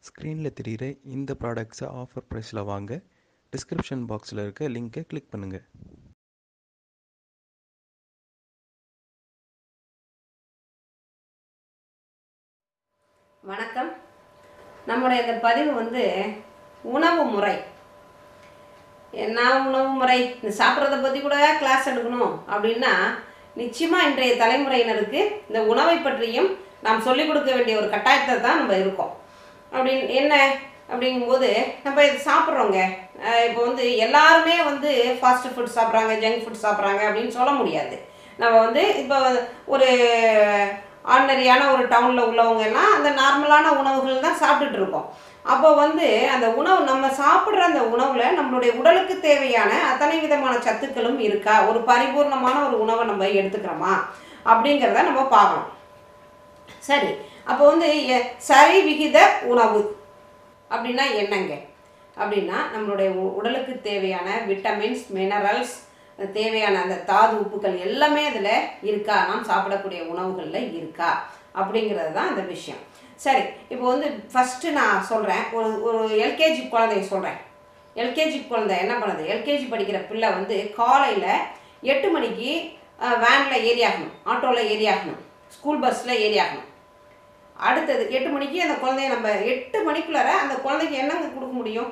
ஸ்க்ரீனில் தெரிகிற இந்த ப்ராடக்ட்ஸை ஆஃபர் ப்ரைஸில் வாங்க டிஸ்கிரிப்ஷன் பாக்ஸில் இருக்க லிங்கை கிளிக் பண்ணுங்கள். வணக்கம். நம்முடைய இந்த பதிவு உணவு முறை. என்ன உணவு முறை, இந்த சாப்பிட்றத பற்றி கூட கிளாஸ் எடுக்கணும் அப்படின்னா நிச்சயமாக இன்றைய தலைமுறையினருக்கு இந்த உணவை பற்றியும் நாம் சொல்லிக் கொடுக்க வேண்டிய ஒரு கட்டாயத்தை தான் நம்ம இருக்கோம். அப்படின்னு என்ன அப்படிங்கும்போது நம்ம இது சாப்பிட்றோங்க. இப்போ எல்லாருமே ஃபாஸ்ட் ஃபுட் சாப்பிட்றாங்க, ஜங்க் ஃபுட் சாப்பிட்றாங்க அப்படின்னு சொல்ல முடியாது. நம்ம இப்போ ஒரு ஆர்டினரியான ஒரு டவுனில் உள்ளவங்க எல்லாம் அந்த நார்மலான உணவுகள் தான் சாப்பிட்டுட்டு இருக்கோம். அப்போ அந்த உணவு, நம்ம சாப்பிட்ற அந்த உணவில் நம்மளுடைய உடலுக்கு தேவையான அத்தனை விதமான சத்துக்களும் இருக்கா, ஒரு பரிபூர்ணமான ஒரு உணவை நம்ம எடுத்துக்கிறோமா அப்படிங்கிறத நம்ம பார்க்கணும். சரி, அப்போ சரி விகித உணவு அப்படின்னா என்னங்க அப்படின்னா, நம்மளுடைய உடலுக்கு தேவையான விட்டமின்ஸ், மினரல்ஸ், தேவையான அந்த தாது உப்புக்கள் எல்லாமே அதில் இருக்கா, நாம் சாப்பிடக்கூடிய உணவுகளில் இருக்கா அப்படிங்கிறது தான் அந்த விஷயம். சரி, இப்போ ஃபஸ்ட்டு நான் சொல்கிறேன், ஒரு எல்கேஜி குழந்தைய சொல்கிறேன். எல்கேஜி குழந்தை என்ன பண்ணுது, எல்கேஜி படிக்கிற பிள்ளை காலையில் 8 மணிக்கு வேனில் ஏறியாகணும், ஆட்டோவில் ஏறியாகணும், ஸ்கூல் பஸ்ஸில் ஏறியாகணும். அடுத்தது 8 மணிக்கு அந்த குழந்தைய நம்ம 8 மணிக்குள்ளார அந்த குழந்தைக்கு என்னங்க கொடுக்க முடியும்,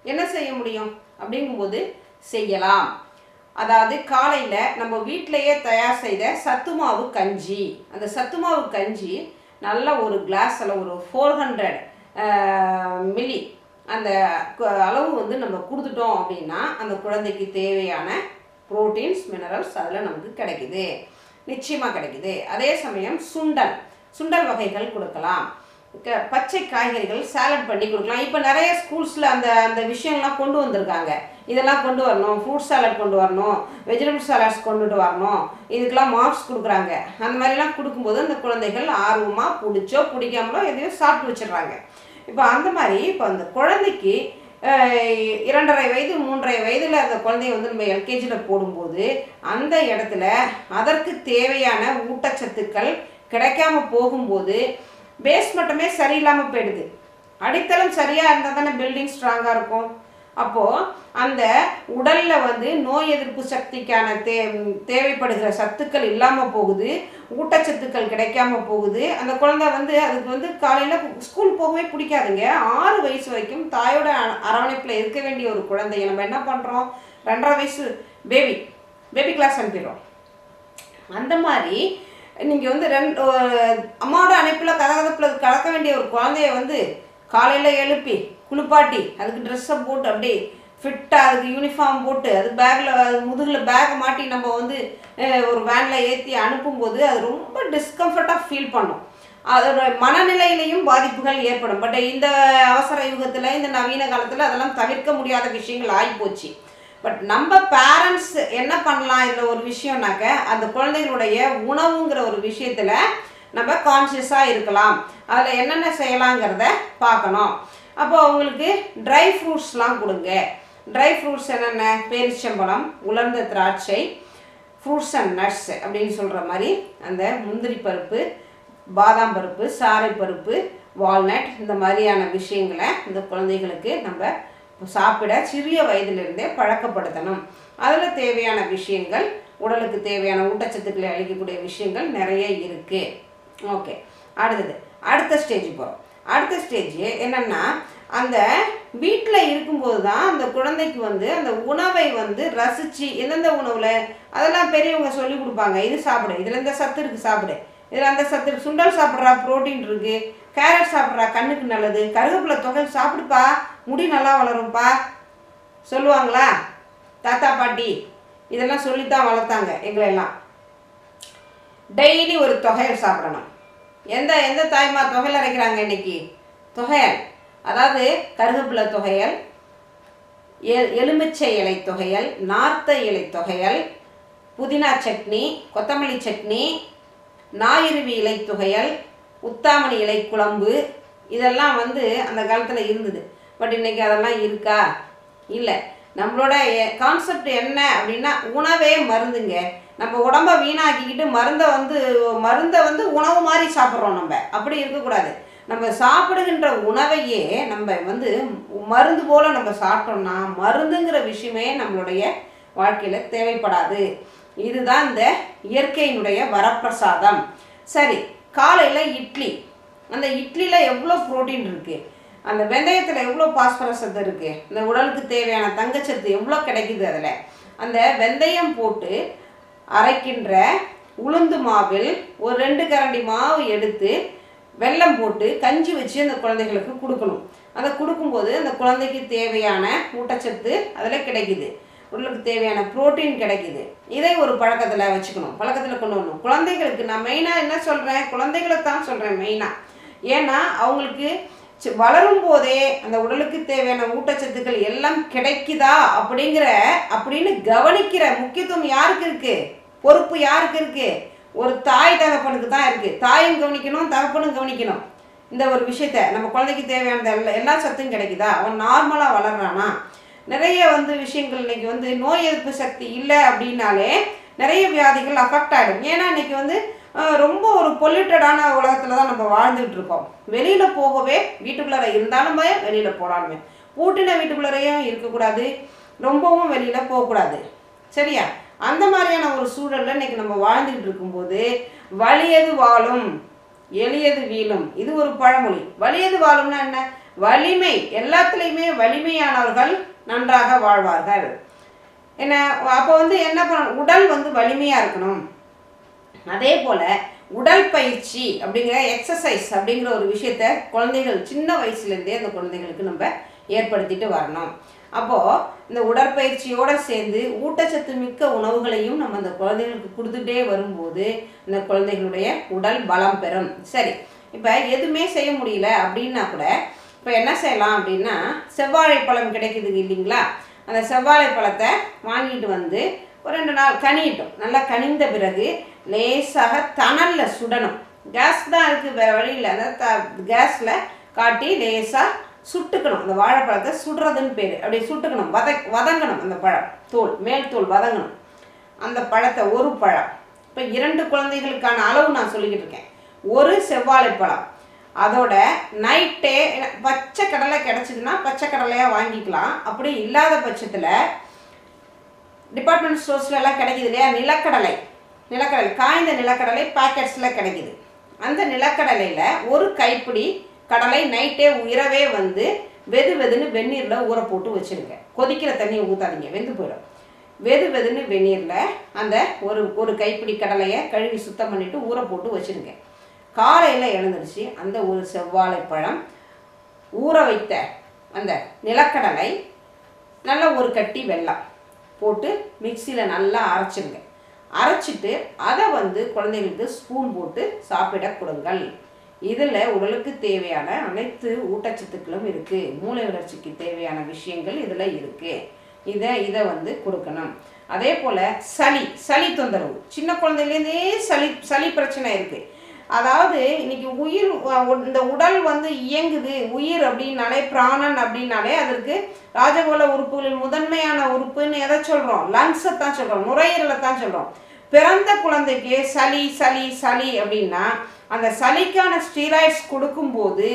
என்ன செய்ய முடியும் அப்படிங்கும்போது செய்யலாம். அதாவது காலையில் நம்ம வீட்டிலையே தயார் செய்த சத்துமாவு கஞ்சி, அந்த சத்துமாவு கஞ்சி நல்ல ஒரு கிளாஸில் ஒரு 400 மில்லி அந்த அளவு நம்ம கொடுத்துட்டோம் அப்படின்னா அந்த குழந்தைக்கு தேவையான ப்ரோட்டீன்ஸ், மினரல்ஸ் அதில் நமக்கு கிடைக்குது, நிச்சயமாக கிடைக்குது. அதே சமயம் சுண்டல் வகைகள் கொடுக்கலாம், பச்சை காய்கறிகள் சாலட் பண்ணி கொடுக்கலாம். இப்போ நிறைய ஸ்கூல்ஸில் அந்த விஷயம்லாம் கொண்டு வந்திருக்காங்க. இதெல்லாம் கொண்டு வரணும், ஃப்ரூட் சாலட் கொண்டு வரணும், வெஜிடபிள் சாலட்ஸ் கொண்டுட்டு வரணும், இதுக்கெல்லாம் மார்க்ஸ் கொடுக்குறாங்க. அந்த மாதிரிலாம் கொடுக்கும்போது அந்த குழந்தைகள் ஆர்வமாக பிடிச்சோ பிடிக்காமலோ எதையோ சாப்பிட்டு வச்சிடுறாங்க. இப்போ அந்த மாதிரி இப்போ அந்த குழந்தைக்கு 2.5 வயது 3.5 வயதில் அந்த குழந்தைய நம்ம எல்கேஜியில் போடும்போது அந்த இடத்துல அதற்கு தேவையான ஊட்டச்சத்துக்கள் கிடைக்காம போகும்போது பேஸ் மட்டுமே சரியில்லாமல் போயிடுது. அடித்தளம் சரியாக இருந்தால் தானே பில்டிங் ஸ்ட்ராங்காக இருக்கும். அப்போது அந்த உடலில் நோய் எதிர்ப்பு சக்திக்கான தேவைப்படுகிற சத்துக்கள் இல்லாமல் போகுது, ஊட்டச்சத்துக்கள் கிடைக்காம போகுது. அந்த குழந்தை அதுக்கு காலையில் ஸ்கூல் போகவே பிடிக்காதுங்க. 6 வயசு வரைக்கும் தாயோட அரவணைப்பில் இருக்க வேண்டிய ஒரு குழந்தைய நம்ம என்ன பண்ணுறோம், 2.5 வயசு பேபி கிளாஸ் அனுப்பிடுறோம். அந்த மாதிரி நீங்கள் அம்மாவோட அனுப்பில் கதகதப்பில் கலக்க வேண்டிய ஒரு குழந்தைய காலையில் எழுப்பி குளிப்பாட்டி அதுக்கு ட்ரெஸ்ஸை போட்டு அப்படியே ஃபிட்டாக அதுக்கு யூனிஃபார்ம் போட்டு அது பேக்கில் முதுகில் பேக்கை மாட்டி நம்ம ஒரு வேனில் ஏற்றி அனுப்பும்போது அது ரொம்ப டிஸ்கம்ஃபர்ட்டாக ஃபீல் பண்ணும். அதோட மனநிலையிலையும் பாதிப்புகள் ஏற்படும். பட் இந்த அவசர யுகத்தில், இந்த நவீன காலத்தில் அதெல்லாம் தவிர்க்க முடியாத விஷயங்கள் ஆகிப்போச்சு. பட் நம்ம பேரண்ட்ஸ் என்ன பண்ணலாம் இதில் ஒரு விஷயம்னாக்க, அந்த குழந்தைகளுடைய உணவுங்கிற ஒரு விஷயத்தில் நம்ம கான்சியஸாக இருக்கலாம். அதில் என்னென்ன செய்யலாங்கிறத பார்க்கணும். அப்போ அவங்களுக்கு ட்ரை ஃப்ரூட்ஸ்லாம் கொடுங்க. ட்ரை ஃப்ரூட்ஸ் என்னென்ன, பேரிச்சம்பழம், உலர்ந்த திராட்சை, ஃப்ரூட்ஸ் அண்ட் நட்ஸ் அப்படின்னு சொல்கிற மாதிரி அந்த முந்திரி பருப்பு, பாதாம் பருப்பு, சாரை பருப்பு, வால்நட், இந்த மாதிரியான விஷயங்களை இந்த குழந்தைகளுக்கு நம்ம சாப்பிட சிறிய வயதிலிருந்தே பழக்கப்படுத்தணும். அதில் தேவையான விஷயங்கள், உடலுக்கு தேவையான ஊட்டச்சத்துக்களை அளிக்கக்கூடிய விஷயங்கள் நிறைய இருக்குது. ஓகே, அடுத்த ஸ்டேஜ் போகிறோம். அடுத்த ஸ்டேஜ் என்னென்னா, அந்த வீட்டில் இருக்கும்போது தான் அந்த குழந்தைக்கு அந்த உணவை ரசித்து, எந்தெந்த உணவில் அதெல்லாம் பெரியவங்க சொல்லி கொடுப்பாங்க. இது சாப்பிடு, இதில் இந்த சத்து இருக்குது சாப்பிடு, இதில் அந்த சத்து இருக்குது, சுண்டல் சாப்பிட்றா ப்ரோட்டீன் இருக்குது, கேரட் சாப்பிட்றா கண்ணுக்கு நல்லது, கருவேப்பிலை தொகை சாப்பிடுப்பா முடி நல்லா வளரும்ப்பா சொல்லுவாங்களா தாத்தா பாட்டி? இதெல்லாம் சொல்லித்தான் வளர்த்தாங்க எங்களெல்லாம். டெய்லி ஒரு தொகையல் சாப்பிடணும். எந்த தாய்மார் தொகையில் அரைக்கிறாங்க இன்னைக்கு? தொகையல், அதாவது கருவேப்பிலை தொகையல், எலுமிச்சை இலை தொகையல், நார்த்த இலை தொகையல், புதினா சட்னி, கொத்தமல்லி சட்னி, ஞாயிறுவி இலை தொகையல், உத்தாமணி இலை குழம்பு, இதெல்லாம் அந்த காலத்தில் இருந்தது. பட் இன்றைக்கி அதெல்லாம் இருக்கா? இல்லை. நம்மளோட கான்செப்ட் என்ன அப்படின்னா, உணவே மருந்துங்க. நம்ம உடம்பை வீணாக்கிக்கிட்டு மருந்தை உணவு மாதிரி சாப்பிட்றோம். நம்ம அப்படி இருக்கக்கூடாது. நம்ம சாப்பிடுகின்ற உணவையே நம்ம வந்து மருந்து போல் நம்ம சாப்பிட்டோம்னா மருந்துங்கிற விஷயமே நம்மளுடைய வாழ்க்கையில் தேவைப்படாது. இதுதான் இந்த இயற்கையினுடைய வரப்பிரசாதம். சரி, காலையில் இட்லி, அந்த இட்லியில் எவ்வளோ புரோட்டீன் இருக்குது, அந்த வெந்தயத்தில் எவ்வளோ பாஸ்பரஸ் சத்து இருக்குது, இந்த உடலுக்கு தேவையான தங்கச்சத்து எவ்வளோ கிடைக்குது. அதில் அந்த வெந்தயம் போட்டு அரைக்கின்ற உளுந்து மாவில் ஒரு 2 கரண்டி மாவு எடுத்து வெல்லம் போட்டு கஞ்சி வச்சு அந்த குழந்தைகளுக்கு கொடுக்கணும். அதை கொடுக்கும்போது அந்த குழந்தைக்கு தேவையான ஊட்டச்சத்து அதில் கிடைக்குது, உடலுக்கு தேவையான புரோட்டீன் கிடைக்குது. இதை ஒரு பழக்கத்தில் வச்சுக்கணும், பழக்கத்தில் கொண்டு வரணும். குழந்தைகளுக்கு நான் மெயினாக என்ன சொல்கிறேன், குழந்தைகளை தான் சொல்கிறேன் மெயினாக. ஏன்னா அவங்களுக்கு வளரும் போதே அந்த உடலுக்கு தேவையான ஊட்டச்சத்துக்கள் எல்லாம் கிடைக்குதா அப்படின்னு கவனிக்கிற முக்கியத்துவம் யாருக்கு இருக்குது, பொறுப்பு யாருக்கு இருக்குது, ஒரு தாய் தகப்பனுக்கு தான் இருக்குது. தாயும் கவனிக்கணும், தகப்பனும் கவனிக்கணும். இந்த ஒரு விஷயத்த நம்ம குழந்தைக்கு தேவையான எல்லா சத்தும் கிடைக்குதா, அவன் நார்மலாக வளர்றானா. நிறைய விஷயங்கள் இன்றைக்கி நோய் எதிர்ப்பு சக்தி இல்லை அப்படின்னாலே நிறைய வியாதிகள் அஃபெக்ட் ஆகிடும். ஏன்னா இன்றைக்கி ரொம்ப ஒரு பொல்யூட்டடான உலகத்தில் தான் நம்ம வாழ்ந்துகிட்டு இருக்கோம். வெளியில் போகவே வீட்டுக்குள்ளார இருந்தாலுமே வெளியில் போகலாமே, பூட்டின வீட்டுக்குள்ளாரையும் இருக்கக்கூடாது, ரொம்பவும் வெளியில் போகக்கூடாது. சரியா? அந்த மாதிரியான ஒரு சூழலில் இன்றைக்கி நம்ம வாழ்ந்துக்கிட்டு இருக்கும்போது வலியது வாழும் எளியது வீழும், இது ஒரு பழமொழி. வலியது வாழும்னா என்ன, வலிமை, எல்லாத்துலேயுமே வலிமையானவர்கள் நன்றாக வாழ்வார்கள். என்ன அப்போ என்ன பண்ணணும், உடல் வலிமையாக இருக்கணும். அதே போல் உடல் பயிற்சி அப்படிங்கிற எக்ஸசைஸ் அப்படிங்கிற ஒரு விஷயத்த குழந்தைகள் சின்ன வயசுலேருந்தே அந்த குழந்தைகளுக்கு நம்ம ஏற்படுத்திட்டு வரணும். அப்போது இந்த உடற்பயிற்சியோடு சேர்ந்து ஊட்டச்சத்து மிக்க உணவுகளையும் நம்ம அந்த குழந்தைகளுக்கு கொடுத்துட்டே வரும்போது இந்த குழந்தைகளுடைய உடல் பலம் பெறும். சரி, இப்போ எதுவுமே செய்ய முடியல அப்படின்னா கூட இப்போ என்ன செய்யலாம் அப்படின்னா, செவ்வாழைப்பழம் கிடைக்குது இல்லைங்களா, அந்த செவ்வாழைப்பழத்தை வாங்கிட்டு ஒரு 2 நாள் கனியிட்டோம். நல்லா கனிந்த பிறகு லேசாக தணலில் சுடணும். கேஸ் தான் இருக்குது, வேறு வழி இல்லை. அந்த கேஸில் காட்டி லேசாக சுட்டுக்கணும். அந்த வாழைப்பழத்தை சுடுறதுன்னு பேர். அப்படி சுட்டுக்கணும், வதங்கணும். அந்த தோல், மேல் தோல் வதங்கணும். அந்த பழத்தை ஒரு பழம், இப்போ 2 குழந்தைகளுக்கான அளவு நான் சொல்லிக்கிட்டு இருக்கேன். ஒரு செவ்வாழைப்பழம், அதோட நைட்டே பச்சை கடலை கிடச்சிதுன்னா பச்சை கடலையாக வாங்கிக்கலாம். அப்படி இல்லாத பட்சத்தில் டிபார்ட்மெண்ட் ஸ்டோர்ஸ்லாம் கிடைக்குது இல்லையா, நிலக்கடலை, காய்ந்த நிலக்கடலை பேக்கெட்ஸில் கிடைக்குது. அந்த நிலக்கடலையில் ஒரு கைப்பிடி கடலை நைட்டே இரவே வெதுன்னு வெந்நீரில் ஊற போட்டு வச்சுருங்க. கொதிக்கிற தண்ணியை ஊற்றாதீங்க, வெந்து போயிடும். வெதுன்னு வெந்நீரில் அந்த ஒரு கைப்பிடி கடலையை கழுவி சுத்தம் பண்ணிவிட்டு ஊற போட்டு வச்சுருங்க. காலையில் எழுந்துருச்சு அந்த ஒரு செவ்வாழைப்பழம், ஊற வைத்த அந்த நிலக்கடலை, நல்ல ஒரு கட்டி வெல்லம் போட்டு மிக்சியில் நல்லா அரைச்சிடுங்க. அரைச்சிட்டு அதை குழந்தைங்களுக்கு ஸ்பூன் போட்டு சாப்பிட கொடுங்கள். இதில் உடலுக்கு தேவையான அனைத்து ஊட்டச்சத்துக்களும் இருக்குது, மூளை வளர்ச்சிக்கு தேவையான விஷயங்கள் இதில் இருக்குது. இதை கொடுக்கணும். அதே போல் சளி தொந்தரவு, சின்ன குழந்தைலேருந்தே சளி பிரச்சனை இருக்குது. அதாவது இன்றைக்கி உயிர், இந்த உடல் இயங்குது, உயிர் அப்படின்னாலே, பிராணன் அப்படின்னாலே அதற்கு ராஜகோள உறுப்புகளில் முதன்மையான உறுப்புன்னு எதை சொல்கிறோம், லங்ஸை தான் சொல்கிறோம், நுரையீரலை தான் சொல்கிறோம். பிறந்த குழந்தைக்கு சளி அப்படின்னா அந்த சளிக்கான ஸ்டீராய்ட்ஸ் கொடுக்கும்போது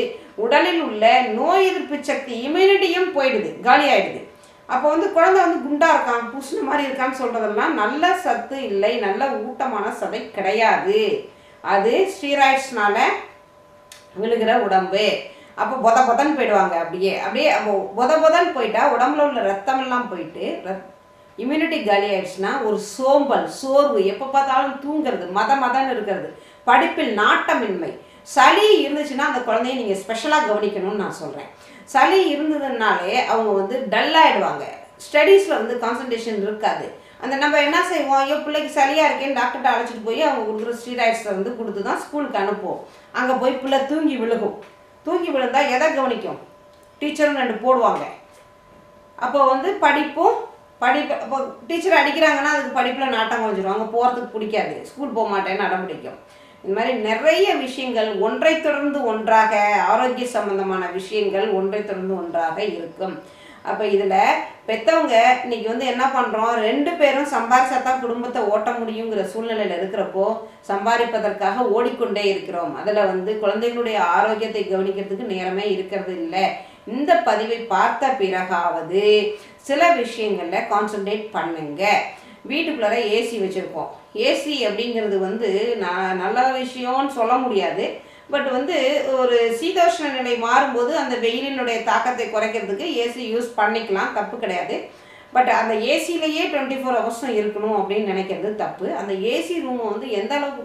உடலில் உள்ள நோய் எதிர்ப்பு சக்தி, இம்யூனிட்டியும் போயிடுது, காலியாகிடுது. அப்போ குழந்தை குண்டா இருக்கான், புஷ்ண மாதிரி இருக்கான்னு சொல்கிறதெல்லாம் நல்ல சத்து இல்லை, நல்ல ஊட்டமான சதை கிடையாது. அது ஸ்டீராய்ட்ஸ்னால விழுகிற உடம்பு. அப்போ பொதன்னு போயிடுவாங்க. அப்படியே அப்போ பொதன்னு போயிட்டா உடம்புல உள்ள ரத்தமெல்லாம் போயிட்டு இம்யூனிட்டி காலி ஆயிடுச்சுன்னா ஒரு சோர்வு, எப்போ பார்த்தாலும் தூங்கிறது, மதன்னு இருக்கிறது, படிப்பில் நாட்டமின்மை. சளி இருந்துச்சுன்னா அந்த குழந்தைய நீங்கள் ஸ்பெஷலாக கவனிக்கணும்னு நான் சொல்கிறேன். சளி இருந்ததுனாலே அவங்க டல்லாகிடுவாங்க, ஸ்டடீஸில் கான்சன்ட்ரேஷன் இருக்காது. அந்த நம்ம என்ன செய்வோம், ஐயோ பிள்ளைக்கு சளியாக இருக்கேன்னு டாக்டர்கிட்ட அழைச்சிட்டு போய் அவங்க கொடுக்குற ஸ்டீராய்ட்ஸை கொடுத்து தான் ஸ்கூலுக்கு அனுப்புவோம். அங்கே போய் பிள்ளை தூங்கி விழுந்தால் எதை கவனிக்கும், டீச்சரும் 2 போடுவாங்க. அப்போ படிப்பும் அப்போ டீச்சர் அடிக்கிறாங்கன்னா அதுக்கு படிப்பில் நாட்டம் குறைஞ்சிடும், அங்கே போகிறதுக்கு பிடிக்காது, ஸ்கூல் போக மாட்டேன்னு அடம் பிடிக்கும். இந்த மாதிரி நிறைய விஷயங்கள் ஒன்றை தொடர்ந்து ஒன்றாக, ஆரோக்கிய சம்பந்தமான விஷயங்கள் ஒன்றை தொடர்ந்து ஒன்றாக இருக்கும். அப்போ இதில் பெற்றவங்க இன்னைக்கு வந்து என்ன பண்ணுறோம், 2 பேரும் சம்பாரிச்சா தான் குடும்பத்தை ஓட்ட முடியுங்கிற சூழ்நிலையில் இருக்கிறப்போ சம்பாதிப்பதற்காக ஓடிக்கொண்டே இருக்கிறோம். அதில் வந்து குழந்தைகளுடைய ஆரோக்கியத்தை கவனிக்கிறதுக்கு நேரமே இருக்கிறது இல்லை. இந்த பதிவை பார்த்த பிறகாவது சில விஷயங்களில் கான்சன்ட்ரேட் பண்ணுங்க. வீட்டுக்குள்ளார ஏசி வச்சுருக்கோம். ஏசி அப்படிங்கிறது வந்து நான் நல்ல விஷயம்னு சொல்ல முடியாது. பட் வந்து ஒரு சீதோஷ்ண நிலை மாறும்போது அந்த வெயிலினுடைய தாக்கத்தை குறைக்கிறதுக்கு ஏசி யூஸ் பண்ணிக்கலாம், தப்பு கிடையாது. பட் அந்த ஏசியிலேயே 24 ஹவர்ஸும் இருக்கணும் அப்படின்னு நினைக்கிறது தப்பு. அந்த ஏசி ரூமை வந்து எந்த அளவுக்கு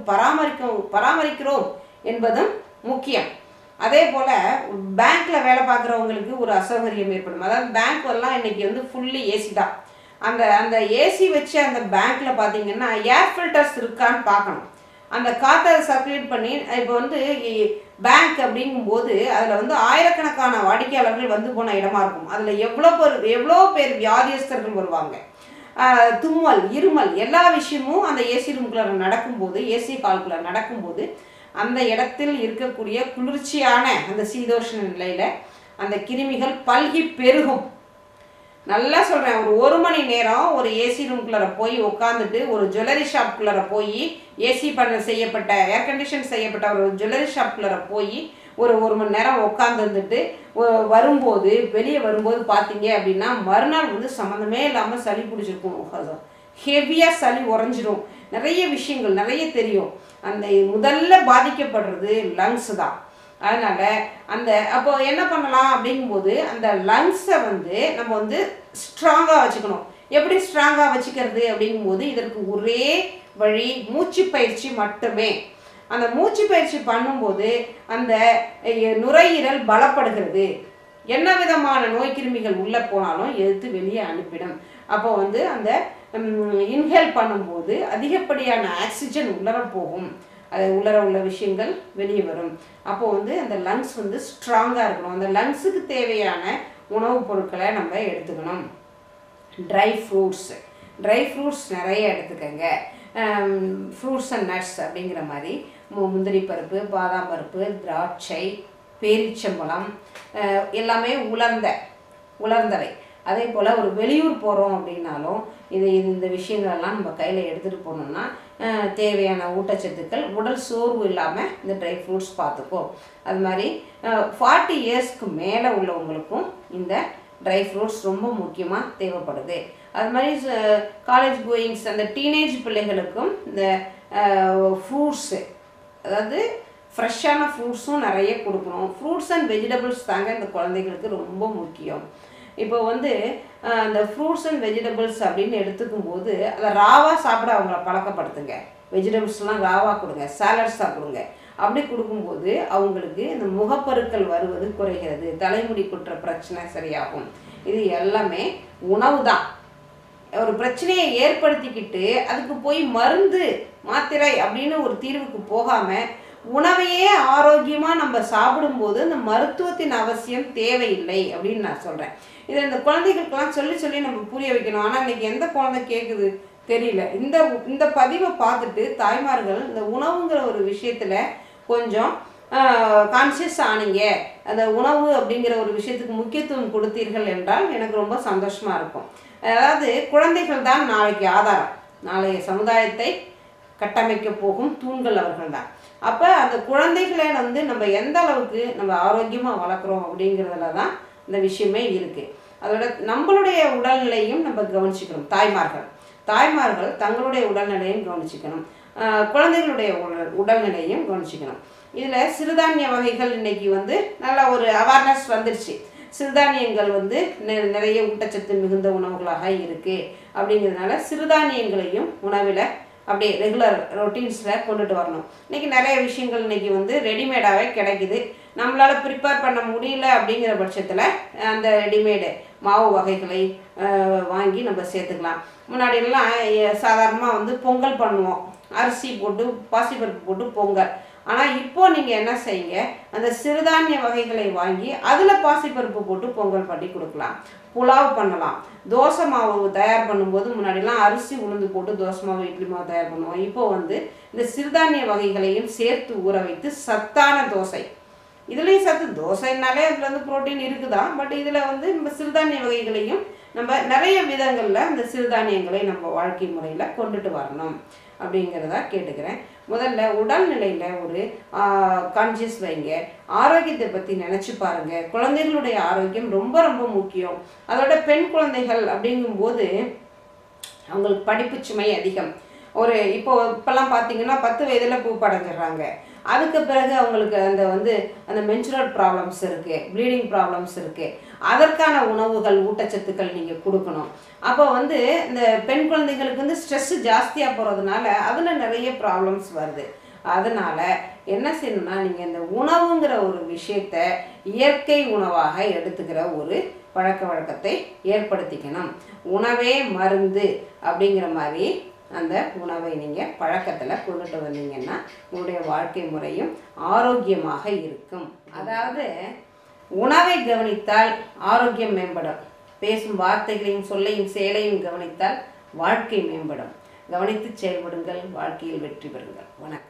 பராமரிக்கிறோம் என்பதும் முக்கியம். அதே போல் பேங்க்கில் வேலை பார்க்குறவங்களுக்கு ஒரு அசௌகரியம் ஏற்படும். அதாவது பேங்க் எல்லாம் இன்றைக்கி வந்து ஃபுல்லி ஏசி தான். அந்த ஏசி வச்சு அந்த பேங்க்கில் பார்த்தீங்கன்னா ஏர் ஃபில்டர்ஸ் இருக்கான்னு பார்க்கணும். அந்த காற்றை சர்க்குலேட் பண்ணி இப்போ வந்து பேங்க் அப்படிங்கும்போது அதில் வந்து ஆயிரக்கணக்கான வாடிக்கையாளர்கள் வந்து போன இடமா இருக்கும். அதில் எவ்வளோ பேர் வியாதியஸ்தர்கள் வருவாங்க. தும்மல், இருமல் எல்லா விஷயமும் அந்த ஏசி ரூம்குள்ளே நடக்கும்போது, ஏசி கால்குள்ளே நடக்கும்போது அந்த இடத்தில் இருக்கக்கூடிய குளிர்ச்சியான அந்த சீதோஷ்ண நிலையில் அந்த கிருமிகள் பல்கி பெருகும். நல்லா சொல்கிறேன், ஒரு மணி நேரம் ஒரு ஏசி ரூம்குள்ளே போய் உட்காந்துட்டு ஒரு ஜுவல்லரி ஷாப்குள்ளே போய் ஏசி செய்யப்பட்ட ஏர் கண்டிஷன் செய்யப்பட்ட ஒரு ஜுவல்லரி ஷாப்குள்ளே போய் ஒரு மணி நேரம் உட்காந்துருந்துட்டு வரும்போது வெளியே வரும்போது பார்த்தீங்க அப்படின்னா மறுநாள் வந்து சம்மந்தமே இல்லாமல் சளி பிடிச்சிருக்கும். ஹெவியாக சளி உறைஞ்சிரும். நிறைய விஷயங்கள் நிறைய தெரியும். அந்த முதல்ல பாதிக்கப்படுறது லங்ஸ் தான். அதனால் அப்போ என்ன பண்ணலாம் அப்படிங்கும்போது அந்த லங்ஸை வந்து நம்ம வந்து ஸ்ட்ராங்காக வச்சுக்கணும். எப்படி ஸ்ட்ராங்காக வச்சுக்கிறது அப்படிங்கும்போது இதற்கு ஒரே வழி மூச்சு பயிற்சி மட்டுமே. அந்த மூச்சு பயிற்சி பண்ணும்போது அந்த நுரையீரல் பலப்படுகிறது. என்ன விதமான நோய் கிருமிகள் உள்ளே போனாலும் எதிர்த்து வெளியே அனுப்பிடும். அப்போ வந்து அந்த இன்ஹேல் பண்ணும்போது அதிகப்படியான ஆக்சிஜன் உள்ளர போகும். அது உள்ளர உள்ள விஷயங்கள் வெளியே வரும். அப்போது வந்து அந்த லங்ஸ் வந்து ஸ்ட்ராங்காக இருக்கணும். அந்த லங்ஸுக்கு தேவையான உணவுப் பொருட்களை நம்ம எடுத்துக்கணும். ட்ரை ஃப்ரூட்ஸ் நிறைய எடுத்துக்கோங்க. ஃப்ரூட்ஸ் அண்ட் நட்ஸ் அப்படிங்கிற மாதிரி முந்திரி பருப்பு, பாதாம் பருப்பு, திராட்சை, பேரிச்சம்பழம் எல்லாமே உலர்ந்தவை. அதே போல் ஒரு வெளியூர் போகிறோம் அப்படின்னாலும் இந்த விஷயங்களெல்லாம் நம்ம கையில் எடுத்துகிட்டு போனோம்னா தேவையான ஊட்டச்சத்துக்கள், உடல் சோர்வு இல்லாமல் இந்த ட்ரை ஃப்ரூட்ஸ் பார்த்துக்கோ. அது மாதிரி 40 இயர்ஸ்க்கு மேலே உள்ளவங்களுக்கும் இந்த ட்ரை ஃப்ரூட்ஸ் ரொம்ப முக்கியமாக தேவைப்படுது. அது மாதிரி காலேஜ் கோயிங்ஸ் அந்த டீனேஜ் பிள்ளைகளுக்கும் இந்த ஃப்ரூட்ஸு, அதாவது ஃப்ரெஷ்ஷான ஃப்ரூட்ஸும் நிறைய கொடுக்கணும். ஃப்ரூட்ஸ் அண்ட் வெஜிடபிள்ஸ் தாங்க இந்த குழந்தைகளுக்கு ரொம்ப முக்கியம். இப்போ வந்து அந்த ஃப்ரூட்ஸ் அண்ட் வெஜிடபிள்ஸ் அப்படின்னு எடுத்துக்கும்போது அதை ராவாக சாப்பிட அவங்கள பழக்கப்படுத்துங்க. வெஜிடபிள்ஸ்லாம் ராவாக கொடுங்க, சாலட்ஸாக கொடுங்க. அப்படி கொடுக்கும்போது அவங்களுக்கு இந்த முகப்பருக்கள் வருவது குறைகிறது, தலைமுடி கொட்டுற பிரச்சனை சரியாகும். இது எல்லாமே உணவு தான். ஒரு பிரச்சனையை ஏற்படுத்திக்கிட்டு அதுக்கு போய் மருந்து மாத்திரை அப்படின்னு ஒரு தீர்வுக்கு போகாமல் உணவையே ஆரோக்கியமாக நம்ம சாப்பிடும்போது இந்த மருத்துவத்தின் அவசியம் தேவையில்லை அப்படின்னு நான் சொல்கிறேன். இதை இந்த குழந்தைகளுக்கெல்லாம் சொல்லி நம்ம புரிய வைக்கணும். ஆனால் இன்றைக்கி எந்த குழந்தை கேட்குது தெரியல. இந்த பதிவை பார்த்துட்டு தாய்மார்கள் இந்த உணவுங்கிற ஒரு விஷயத்தில் கொஞ்சம் கான்சியஸ் ஆனீங்க, அந்த உணவு அப்படிங்கிற ஒரு விஷயத்துக்கு முக்கியத்துவம் கொடுத்தீர்கள் என்றால் எனக்கு ரொம்ப சந்தோஷமாக இருக்கும். அதாவது குழந்தைகள் தான் நாளைக்கு ஆதாரம், நாளைய சமுதாயத்தை கட்டமைக்க போகும் தூண்கள் அவர்கள் தான். அப்போ அந்த குழந்தைகளை வந்து நம்ம எந்த அளவுக்கு நம்ம ஆரோக்கியமாக வளர்க்குறோம் அப்படிங்கிறதுல தான் இந்த விஷயமே இருக்குது. அதோட நம்மளுடைய உடல்நிலையும் நம்ம கவனிச்சுக்கணும். தாய்மார்கள் தங்களுடைய உடல்நிலையும் கவனிச்சுக்கணும், குழந்தைகளுடைய உடல்நிலையும் கவனிச்சுக்கணும். இதில் சிறுதானிய வகைகள் இன்றைக்கி வந்து நல்ல ஒரு அவேர்னஸ் வந்துடுச்சு. சிறுதானியங்கள் வந்து நிறைய ஊட்டச்சத்து மிகுந்த உணவுகளாக இருக்குது. அப்படிங்கிறதுனால சிறுதானியங்களையும் உணவில் அப்படியே ரெகுலர் ரொட்டீன்ஸில் கொண்டுட்டு வரணும். இன்றைக்கி நிறைய விஷயங்கள் இன்றைக்கி வந்து ரெடிமேடாகவே கிடைக்குது. நம்மளால் ப்ரிப்பேர் பண்ண முடியல அப்படிங்கிற பட்சத்தில் அந்த ரெடிமேடு மாவு வகைகளை வாங்கி நம்ம சேர்த்துக்கலாம். முன்னாடியெல்லாம் சாதாரணமாக வந்து பொங்கல் பண்ணுவோம், அரிசி போட்டு பாசிப்பருப்பு போட்டு பொங்கல். ஆனால் இப்போது நீங்கள் என்ன செய்யுங்க, அந்த சிறுதானிய வகைகளை வாங்கி அதில் பாசிப்பருப்பு போட்டு பொங்கல் பண்ணி கொடுக்கலாம். புலாவ் பண்ணலாம். தோசை மாவு தயார் பண்ணும்போது முன்னாடிலாம் அரிசி உளுந்து போட்டு தோசை மாவு, இட்லி மாவு தயார் பண்ணுவோம். இப்போது வந்து இந்த சிறுதானிய வகைகளையும் சேர்த்து ஊற வைத்து சத்தான தோசை, இதுலேயும் சத்து தோசைனாலே அதில் வந்து புரோட்டீன் இருக்குதான். பட் இதில் வந்து நம்ம சிறுதானிய வகைகளையும் நம்ம நிறைய விதங்களில் அந்த சிறுதானியங்களை நம்ம வாழ்க்கை முறையில் கொண்டுட்டு வரணும் அப்படிங்கிறத கேட்டுக்கிறேன். முதல்ல உடல்நிலையில் ஒரு கான்சியஸ் வைங்க. ஆரோக்கியத்தை பற்றி நினச்சி பாருங்கள். குழந்தைகளுடைய ஆரோக்கியம் ரொம்ப ரொம்ப முக்கியம். அதோட பெண் குழந்தைகள் அப்படிங்கும்போது அவங்களுக்கு படிப்பு சுமை அதிகம். இப்போல்லாம் பார்த்தீங்கன்னா 10 வயதில் பூப்படைஞ்சிடுறாங்க. அதுக்கு பிறகு அவங்களுக்கு அந்த மென்சுரல் ப்ராப்ளம்ஸ் இருக்குது, ப்ளீடிங் ப்ராப்ளம்ஸ் இருக்குது. அதற்கான உணவுகள் ஊட்டச்சத்துக்கள் நீங்கள் கொடுக்கணும். அப்போ இந்த பெண் குழந்தைங்களுக்கு ஸ்ட்ரெஸ்ஸு ஜாஸ்தியாக போகிறதுனால அதில் நிறைய ப்ராப்ளம்ஸ் வருது. அதனால் என்ன செய்யணும்னா, நீங்கள் இந்த உணவுங்கிற ஒரு விஷயத்தை இயற்கை உணவாக எடுத்துக்கிற ஒரு பழக்க வழக்கத்தை ஏற்படுத்திக்கணும். உணவே மருந்து அப்படிங்கிற மாதிரி அந்த உணவை நீங்கள் பழக்கத்தில் கொண்டுட்டு வந்தீங்கன்னா உங்களுடைய வாழ்க்கை முறையும் ஆரோக்கியமாக இருக்கும். அதாவது உணவை கவனித்தால் ஆரோக்கியம் மேம்படும். பேசும் வார்த்தைகளையும் சொல்லையும் செயலையும் கவனித்தால் வாழ்க்கை மேம்படும். கவனித்து செயல்படுங்கள், வாழ்க்கையில் வெற்றி பெறுங்கள். வணக்கம்.